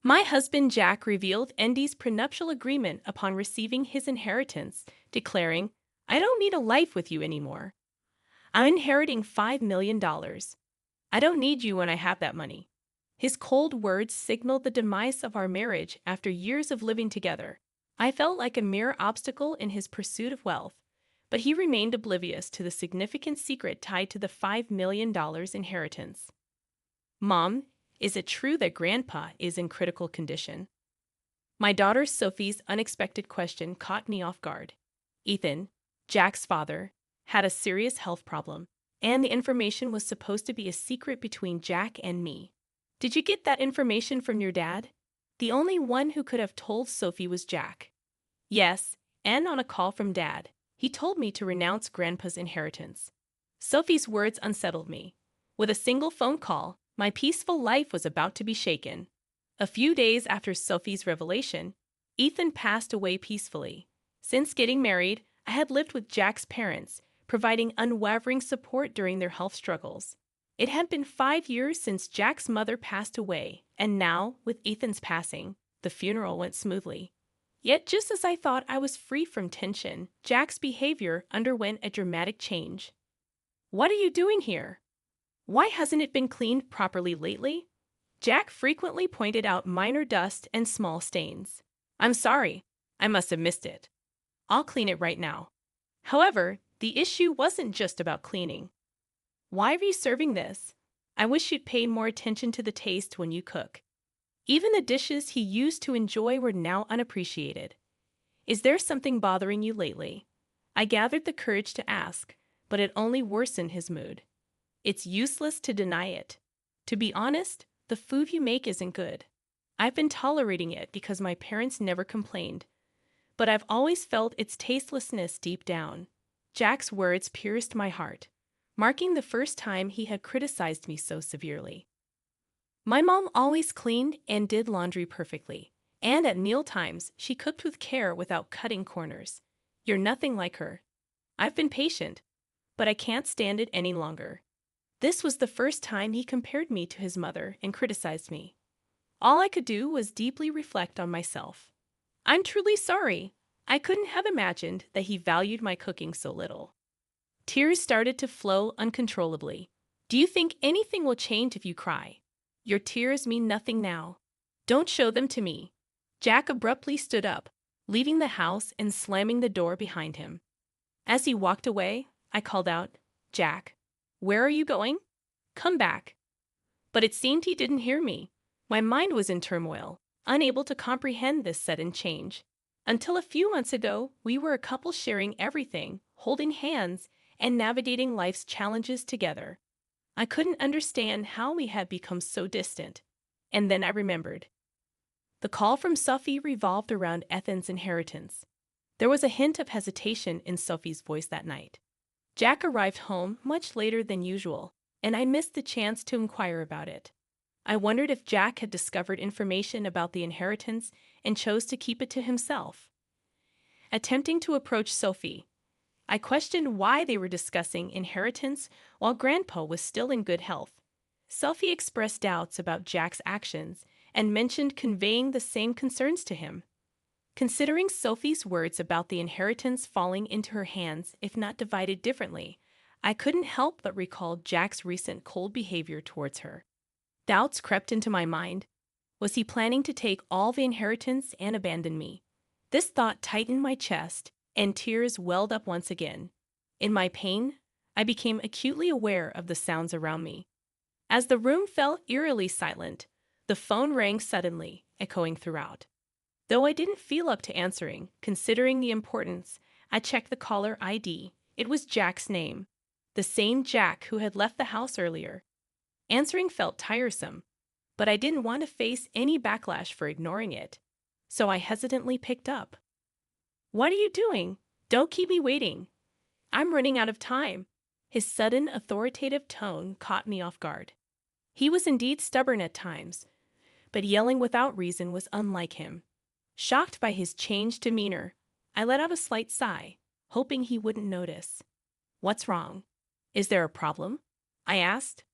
My husband Jack revealed Andy's prenuptial agreement upon receiving his inheritance, declaring, "I don't need a life with you anymore. I'm inheriting $5 million. I don't need you when I have that money." His cold words signaled the demise of our marriage after years of living together. I felt like a mere obstacle in his pursuit of wealth, but he remained oblivious to the significant secret tied to the $5 million inheritance. "Mom, is it true that Grandpa is in critical condition?" My daughter Sophie's unexpected question caught me off guard. Ethan, Jack's father, had a serious health problem, and the information was supposed to be a secret between Jack and me. "Did you get that information from your dad?" The only one who could have told Sophie was Jack. "Yes, and on a call from Dad, he told me to renounce Grandpa's inheritance." Sophie's words unsettled me. With a single phone call, my peaceful life was about to be shaken. A few days after Sophie's revelation, Ethan passed away peacefully. Since getting married, I had lived with Jack's parents, providing unwavering support during their health struggles. It had been 5 years since Jack's mother passed away, and now, with Ethan's passing, the funeral went smoothly. Yet just as I thought I was free from tension, Jack's behavior underwent a dramatic change. "What are you doing here? Why hasn't it been cleaned properly lately?" Jack frequently pointed out minor dust and small stains. "I'm sorry, I must have missed it. I'll clean it right now." However, the issue wasn't just about cleaning. "Why are you serving this? I wish you'd pay more attention to the taste when you cook." Even the dishes he used to enjoy were now unappreciated. "Is there something bothering you lately?" I gathered the courage to ask, but it only worsened his mood. "It's useless to deny it. To be honest, the food you make isn't good. I've been tolerating it because my parents never complained, but I've always felt its tastelessness deep down." Jack's words pierced my heart, marking the first time he had criticized me so severely. My mom always cleaned and did laundry perfectly, and at meal times she cooked with care without cutting corners. "You're nothing like her." I've been patient, but I can't stand it any longer. This was the first time he compared me to his mother and criticized me. All I could do was deeply reflect on myself. "I'm truly sorry. I couldn't have imagined that he valued my cooking so little." Tears started to flow uncontrollably. "Do you think anything will change if you cry? Your tears mean nothing now. Don't show them to me." Jack abruptly stood up, leaving the house and slamming the door behind him. As he walked away, I called out, "Jack, where are you going? Come back." But it seemed he didn't hear me. My mind was in turmoil, unable to comprehend this sudden change. Until a few months ago, we were a couple sharing everything, holding hands, and navigating life's challenges together. I couldn't understand how we had become so distant. And then I remembered. The call from Sophie revolved around Ethan's inheritance. There was a hint of hesitation in Sophie's voice that night. Jack arrived home much later than usual, and I missed the chance to inquire about it. I wondered if Jack had discovered information about the inheritance and chose to keep it to himself. Attempting to approach Sophie, I questioned why they were discussing inheritance while Grandpa was still in good health. Sophie expressed doubts about Jack's actions and mentioned conveying the same concerns to him. Considering Sophie's words about the inheritance falling into her hands if not divided differently, I couldn't help but recall Jack's recent cold behavior towards her. Doubts crept into my mind. Was he planning to take all the inheritance and abandon me? This thought tightened my chest, and tears welled up once again. In my pain, I became acutely aware of the sounds around me. As the room fell eerily silent, the phone rang suddenly, echoing throughout. Though I didn't feel up to answering, considering the importance, I checked the caller ID. It was Jack's name, the same Jack who had left the house earlier. Answering felt tiresome, but I didn't want to face any backlash for ignoring it, so I hesitantly picked up. "What are you doing? Don't keep me waiting. I'm running out of time." His sudden, authoritative tone caught me off guard. He was indeed stubborn at times, but yelling without reason was unlike him. Shocked by his changed demeanor, I let out a slight sigh, hoping he wouldn't notice. "What's wrong? Is there a problem?" I asked.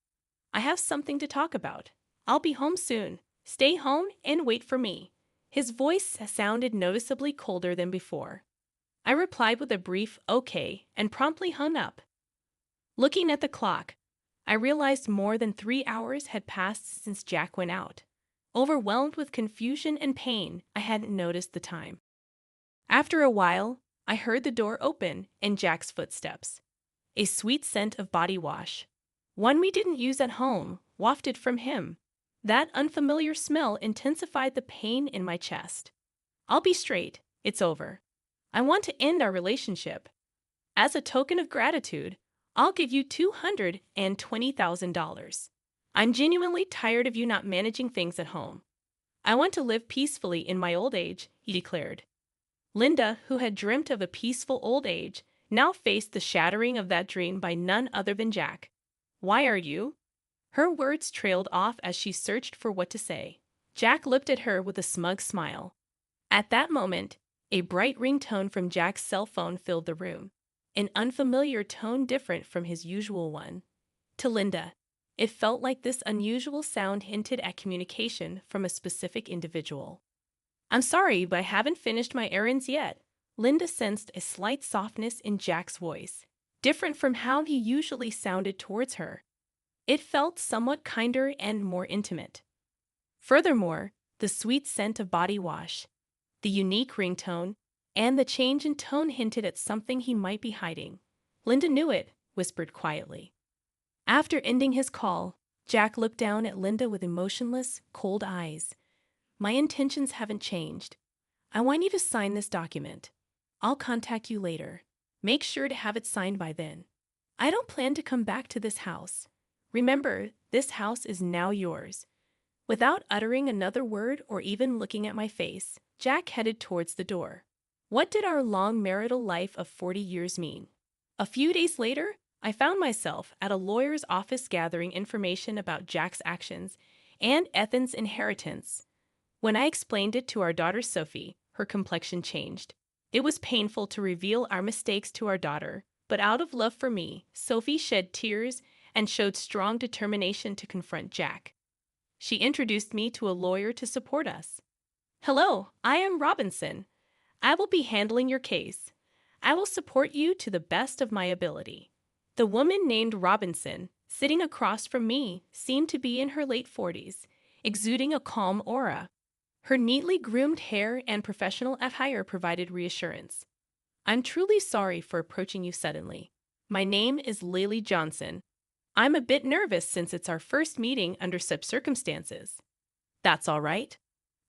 "I have something to talk about. I'll be home soon. Stay home and wait for me. His voice sounded noticeably colder than before. I replied with a brief okay and promptly hung up. Looking at the clock, I realized more than 3 hours had passed since Jack went out. Overwhelmed with confusion and pain, I hadn't noticed the time. After a while, I heard the door open and Jack's footsteps. A sweet scent of body wash, one we didn't use at home, wafted from him. That unfamiliar smell intensified the pain in my chest. I'll be straight, it's over. I want to end our relationship. As a token of gratitude, I'll give you $220,000. I'm genuinely tired of you not managing things at home. I want to live peacefully in my old age, he declared. Linda, who had dreamt of a peaceful old age, now faced the shattering of that dream by none other than Jack. Why are you? Her words trailed off as she searched for what to say. Jack looked at her with a smug smile. At that moment, a bright ringtone from Jack's cell phone filled the room, an unfamiliar tone different from his usual one. To Linda, it felt like this unusual sound hinted at communication from a specific individual. I'm sorry, but I haven't finished my errands yet. Linda sensed a slight softness in Jack's voice, different from how he usually sounded towards her. It felt somewhat kinder and more intimate. Furthermore, the sweet scent of body wash, the unique ringtone, and the change in tone hinted at something he might be hiding. Linda knew it, whispered quietly. After ending his call, Jack looked down at Linda with emotionless, cold eyes. My intentions haven't changed. I want you to sign this document. I'll contact you later. Make sure to have it signed by then. I don't plan to come back to this house. Remember, this house is now yours. Without uttering another word or even looking at my face, Jack headed towards the door. What did our long marital life of 40 years mean? A few days later, I found myself at a lawyer's office gathering information about Jack's actions and Ethan's inheritance. When I explained it to our daughter Sophie, her complexion changed. It was painful to reveal our mistakes to our daughter, but out of love for me, Sophie shed tears and showed strong determination to confront Jack. She introduced me to a lawyer to support us. Hello, I am Robinson. I will be handling your case. I will support you to the best of my ability. The woman named Robinson, sitting across from me, seemed to be in her late 40s, exuding a calm aura. Her neatly groomed hair and professional attire provided reassurance. I'm truly sorry for approaching you suddenly. My name is Lily Johnson. I'm a bit nervous since it's our first meeting under such circumstances. That's all right.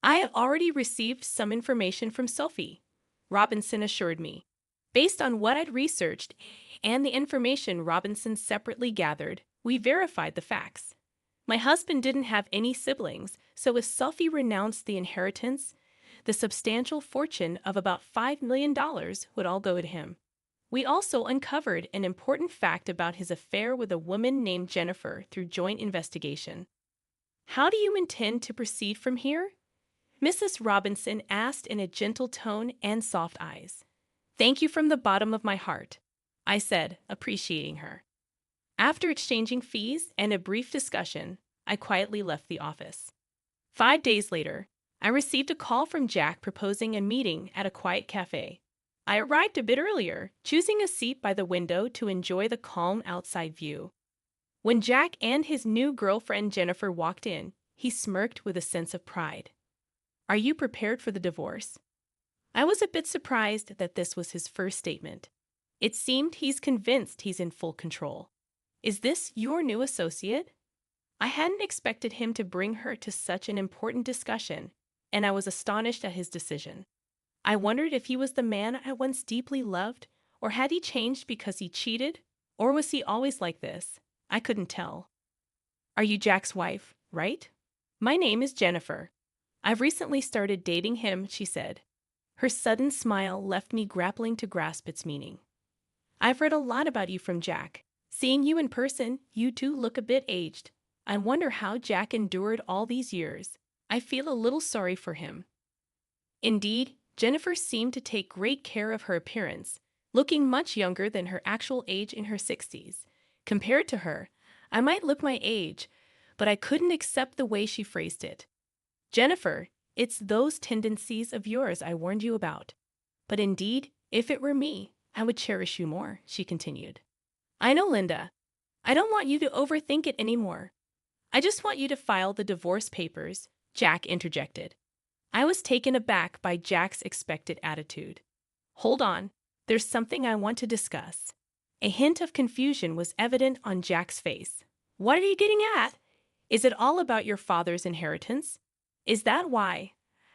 I have already received some information from Sophie, Robinson assured me. Based on what I'd researched and the information Robinson separately gathered, we verified the facts. My husband didn't have any siblings, so if Sophie renounced the inheritance, the substantial fortune of about $5 million would all go to him. We also uncovered an important fact about his affair with a woman named Jennifer through joint investigation. How do you intend to proceed from here? Mrs. Robinson asked in a gentle tone and soft eyes. Thank you from the bottom of my heart, I said, appreciating her. After exchanging fees and a brief discussion, I quietly left the office. 5 days later, I received a call from Jack proposing a meeting at a quiet cafe. I arrived a bit earlier, choosing a seat by the window to enjoy the calm outside view. When Jack and his new girlfriend Jennifer walked in, he smirked with a sense of pride. Are you prepared for the divorce? I was a bit surprised that this was his first statement. It seemed he's convinced he's in full control. Is this your new associate? I hadn't expected him to bring her to such an important discussion, and I was astonished at his decision. I wondered if he was the man I once deeply loved, or had he changed because he cheated, or was he always like this? I couldn't tell. Are you Jack's wife, right? My name is Jennifer. I've recently started dating him, she said. Her sudden smile left me grappling to grasp its meaning. I've read a lot about you from Jack. Seeing you in person, you too look a bit aged. I wonder how Jack endured all these years. I feel a little sorry for him. Indeed, Jennifer seemed to take great care of her appearance, looking much younger than her actual age in her 60s. Compared to her, I might look my age, but I couldn't accept the way she phrased it. Jennifer, it's those tendencies of yours I warned you about. But indeed, if it were me, I would cherish you more, she continued. I know, Linda. I don't want you to overthink it anymore. I just want you to file the divorce papers, Jack interjected. I was taken aback by Jack's expected attitude. Hold on, there's something I want to discuss. A hint of confusion was evident on Jack's face. What are you getting at? Is it all about your father's inheritance? Is that why,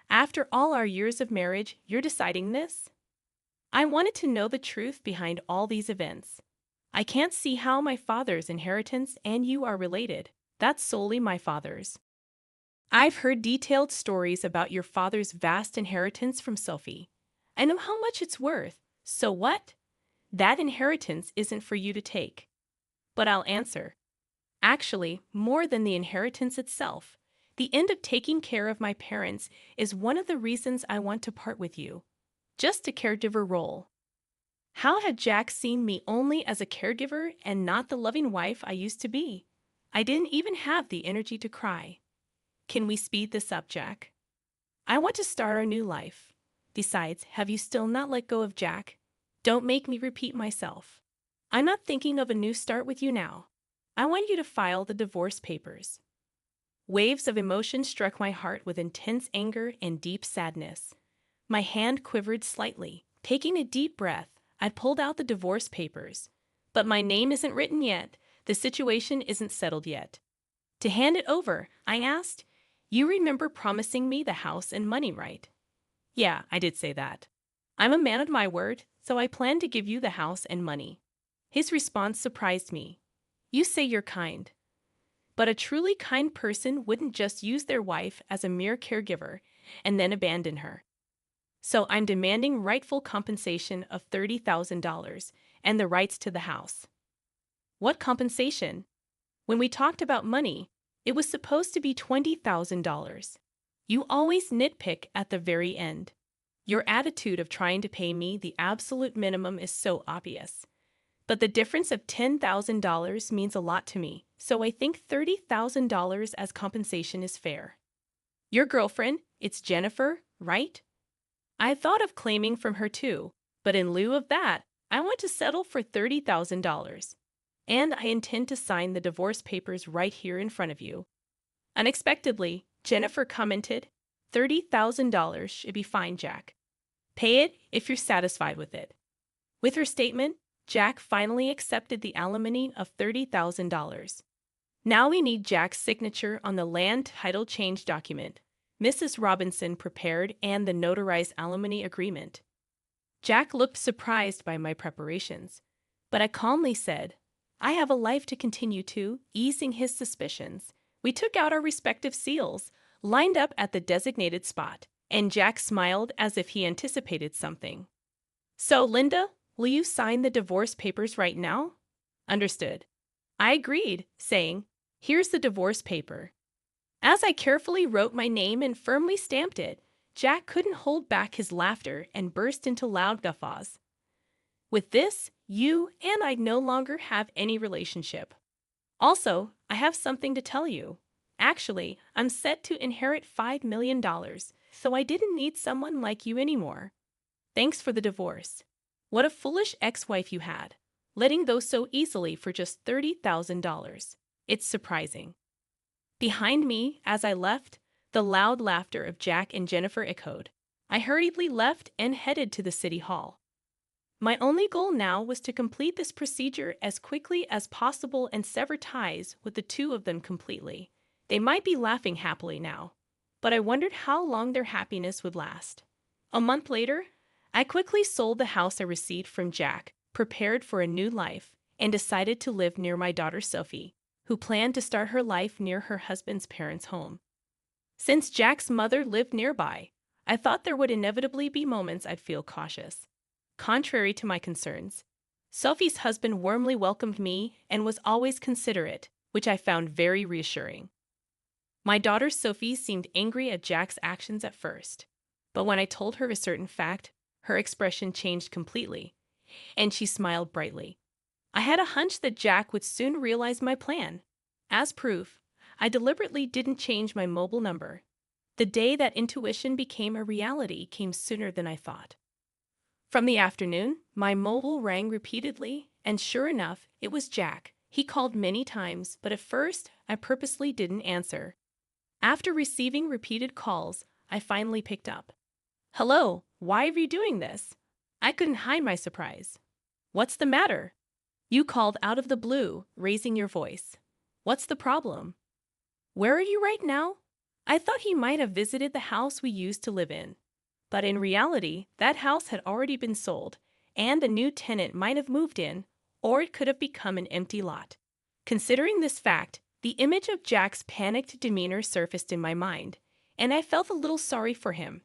after all our years of marriage, you're deciding this? I wanted to know the truth behind all these events. I can't see how my father's inheritance and you are related. That's solely my father's. I've heard detailed stories about your father's vast inheritance from Sophie. I know how much it's worth. So what? That inheritance isn't for you to take. But I'll answer. Actually, more than the inheritance itself, the end of taking care of my parents is one of the reasons I want to part with you. Just a caregiver role. How had Jack seen me only as a caregiver and not the loving wife I used to be? I didn't even have the energy to cry. Can we speed this up, Jack? I want to start our new life. Besides, have you still not let go of Jack? Don't make me repeat myself. I'm not thinking of a new start with you now. I want you to file the divorce papers. Waves of emotion struck my heart with intense anger and deep sadness. My hand quivered slightly. Taking a deep breath, I pulled out the divorce papers. But my name isn't written yet. The situation isn't settled yet. To hand it over, I asked, you remember promising me the house and money, right? Yeah, I did say that. I'm a man of my word, so I plan to give you the house and money. His response surprised me. You say you're kind. But a truly kind person wouldn't just use their wife as a mere caregiver and then abandon her. So I'm demanding rightful compensation of $30,000 and the rights to the house. What compensation? When we talked about money, it was supposed to be $20,000. You always nitpick at the very end. Your attitude of trying to pay me the absolute minimum is so obvious. But the difference of $10,000 means a lot to me, so I think $30,000 as compensation is fair. Your girlfriend, it's Jennifer, right? I thought of claiming from her too, but in lieu of that, I want to settle for $30,000. And I intend to sign the divorce papers right here in front of you. Unexpectedly, Jennifer commented, $30,000 should be fine, Jack. Pay it if you're satisfied with it. With her statement, Jack finally accepted the alimony of $30,000. Now we need Jack's signature on the land title change document Mrs. Robinson prepared and the notarized alimony agreement. Jack looked surprised by my preparations, but I calmly said, I have a life to continue to, easing his suspicions. We took out our respective seals, lined up at the designated spot, and Jack smiled as if he anticipated something. So, Linda, will you sign the divorce papers right now? Understood. I agreed, saying, here's the divorce paper. As I carefully wrote my name and firmly stamped it, Jack couldn't hold back his laughter and burst into loud guffaws. With this, you and I no longer have any relationship. Also, I have something to tell you. Actually, I'm set to inherit $5 million, so I didn't need someone like you anymore. Thanks for the divorce. What a foolish ex-wife you had, letting go so easily for just $30,000. It's surprising. Behind me, as I left, the loud laughter of Jack and Jennifer echoed. I hurriedly left and headed to the city hall. My only goal now was to complete this procedure as quickly as possible and sever ties with the two of them completely. They might be laughing happily now, but I wondered how long their happiness would last. A month later, I quickly sold the house I received from Jack, prepared for a new life, and decided to live near my daughter Sophie, who planned to start her life near her husband's parents' home. Since Jack's mother lived nearby, I thought there would inevitably be moments I'd feel cautious. Contrary to my concerns, Sophie's husband warmly welcomed me and was always considerate, which I found very reassuring. My daughter Sophie seemed angry at Jack's actions at first, but when I told her a certain fact, her expression changed completely, and she smiled brightly. I had a hunch that Jack would soon realize my plan. As proof, I deliberately didn't change my mobile number. The day that intuition became a reality came sooner than I thought. From the afternoon, my mobile rang repeatedly, and sure enough, it was Jack. He called many times, but at first, I purposely didn't answer. After receiving repeated calls, I finally picked up. "Hello, why are you doing this?" I couldn't hide my surprise. "What's the matter?" "You called out of the blue, raising your voice. What's the problem?" "Where are you right now?" I thought he might have visited the house we used to live in. But in reality, that house had already been sold, and the new tenant might have moved in, or it could have become an empty lot. Considering this fact, the image of Jack's panicked demeanor surfaced in my mind, and I felt a little sorry for him.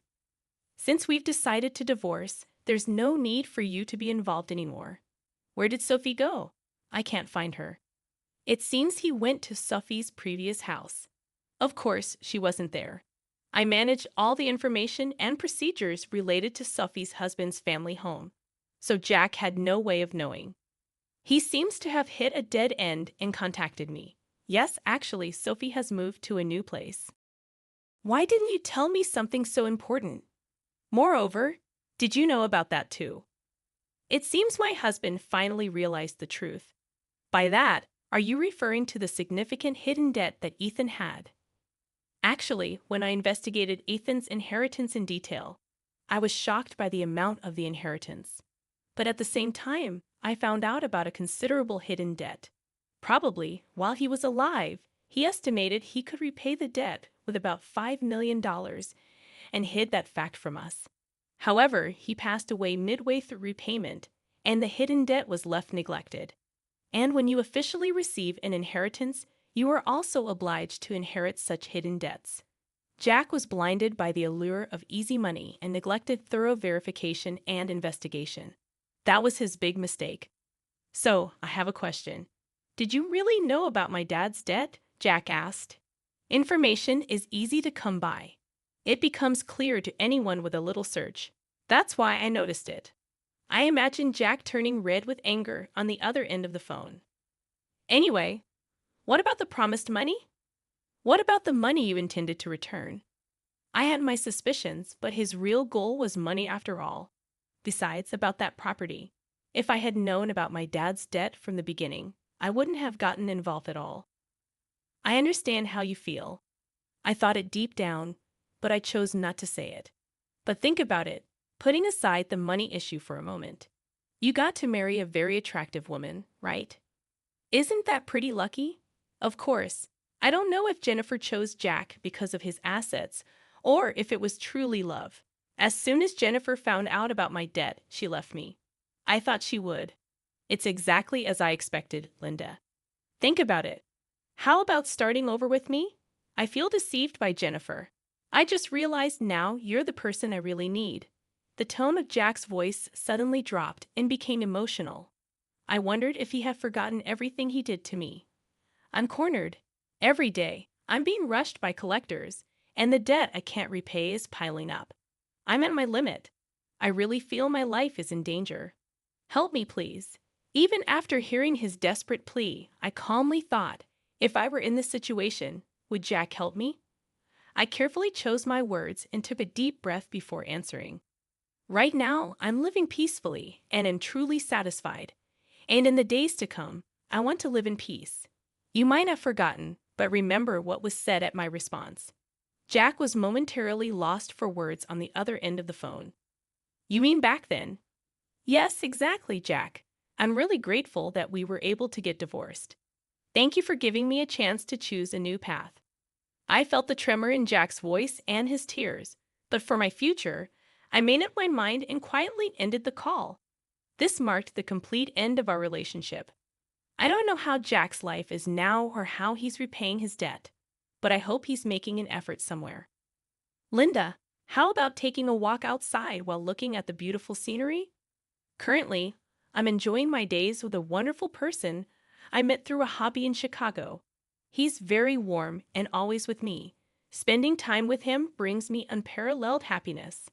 "Since we've decided to divorce, there's no need for you to be involved anymore. Where did Sophie go?" "I can't find her." It seems he went to Sophie's previous house. Of course, she wasn't there. I managed all the information and procedures related to Sophie's husband's family home, so Jack had no way of knowing. He seems to have hit a dead end and contacted me. "Yes, actually, Sophie has moved to a new place." "Why didn't you tell me something so important? Moreover, did you know about that too?" It seems my husband finally realized the truth. By that, are you referring to the significant hidden debt that Ethan had? Actually, when I investigated Ethan's inheritance in detail, I was shocked by the amount of the inheritance. But at the same time, I found out about a considerable hidden debt. Probably, while he was alive, he estimated he could repay the debt with about $5 million and hid that fact from us. However, he passed away midway through repayment, and the hidden debt was left neglected. And when you officially receive an inheritance, you are also obliged to inherit such hidden debts. Jack was blinded by the allure of easy money and neglected thorough verification and investigation. That was his big mistake. "So, I have a question. Did you really know about my dad's debt?" Jack asked. "Information is easy to come by. It becomes clear to anyone with a little search. That's why I noticed it." I imagined Jack turning red with anger on the other end of the phone. "Anyway, what about the promised money? What about the money you intended to return?" I had my suspicions, but his real goal was money after all. Besides, about that property. If I had known about my dad's debt from the beginning, I wouldn't have gotten involved at all. "I understand how you feel. I thought it deep down, but I chose not to say it. But think about it, putting aside the money issue for a moment. You got to marry a very attractive woman, right? Isn't that pretty lucky? Of course, I don't know if Jennifer chose Jack because of his assets or if it was truly love. As soon as Jennifer found out about my debt, she left me. I thought she would. It's exactly as I expected, Linda. Think about it. How about starting over with me? I feel deceived by Jennifer. I just realized now you're the person I really need." The tone of Jack's voice suddenly dropped and became emotional. I wondered if he had forgotten everything he did to me. "I'm cornered. Every day, I'm being rushed by collectors, and the debt I can't repay is piling up. I'm at my limit. I really feel my life is in danger. Help me, please." Even after hearing his desperate plea, I calmly thought, if I were in this situation, would Jack help me? I carefully chose my words and took a deep breath before answering. "Right now, I'm living peacefully and am truly satisfied. And in the days to come, I want to live in peace. You might have forgotten, but remember what was said at my response." Jack was momentarily lost for words on the other end of the phone. "You mean back then?" "Yes, exactly, Jack. I'm really grateful that we were able to get divorced. Thank you for giving me a chance to choose a new path." I felt the tremor in Jack's voice and his tears, but for my future, I made up my mind and quietly ended the call. This marked the complete end of our relationship. I don't know how Jack's life is now or how he's repaying his debt, but I hope he's making an effort somewhere. "Linda, how about taking a walk outside while looking at the beautiful scenery?" "Currently, I'm enjoying my days with a wonderful person I met through a hobby in Chicago. He's very warm and always with me. Spending time with him brings me unparalleled happiness."